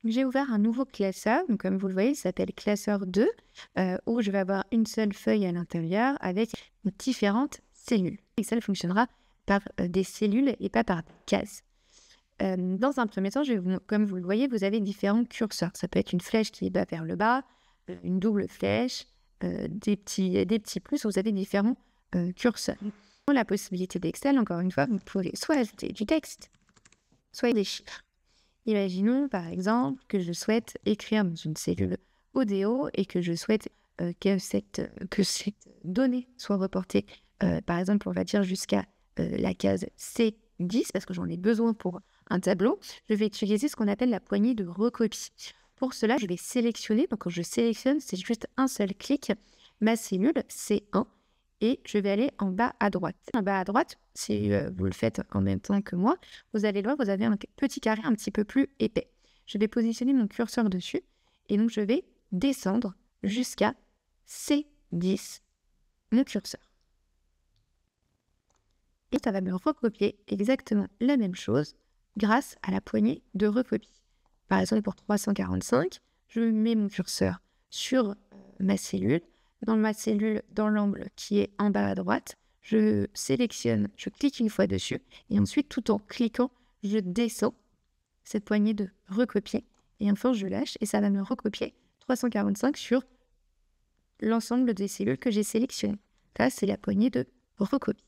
J'ai ouvert un nouveau classeur, donc comme vous le voyez, il s'appelle classeur 2, où je vais avoir une seule feuille à l'intérieur avec différentes cellules. Excel fonctionnera par des cellules et pas par des cases. Dans un premier temps, comme vous le voyez, vous avez différents curseurs. Ça peut être une flèche qui va vers le bas, une double flèche, des petits plus. Vous avez différents curseurs. Pour la possibilité d'Excel, encore une fois, vous pouvez soit ajouter du texte, soit des chiffres. Imaginons par exemple que je souhaite écrire dans une cellule audio et que je souhaite que cette donnée soit reportée, par exemple, on va dire jusqu'à la case C10, parce que j'en ai besoin pour un tableau. Je vais utiliser ce qu'on appelle la poignée de recopie. Pour cela, je vais sélectionner. Donc, quand je sélectionne, c'est juste un seul clic, ma cellule C1, et je vais aller en bas à droite. En bas à droite, si vous le faites en même temps que moi, vous allez voir, vous avez un petit carré un petit peu plus épais. Je vais positionner mon curseur dessus et donc je vais descendre jusqu'à C10, mon curseur. Et ça va me recopier exactement la même chose grâce à la poignée de recopie. Par exemple, pour 345, je mets mon curseur sur ma cellule. Dans ma cellule, dans l'angle qui est en bas à droite, je sélectionne, je clique une fois dessus et ensuite, tout en cliquant, je descends cette poignée de recopier et enfin je lâche et ça va me recopier 345 sur l'ensemble des cellules que j'ai sélectionnées. Là, c'est la poignée de recopie.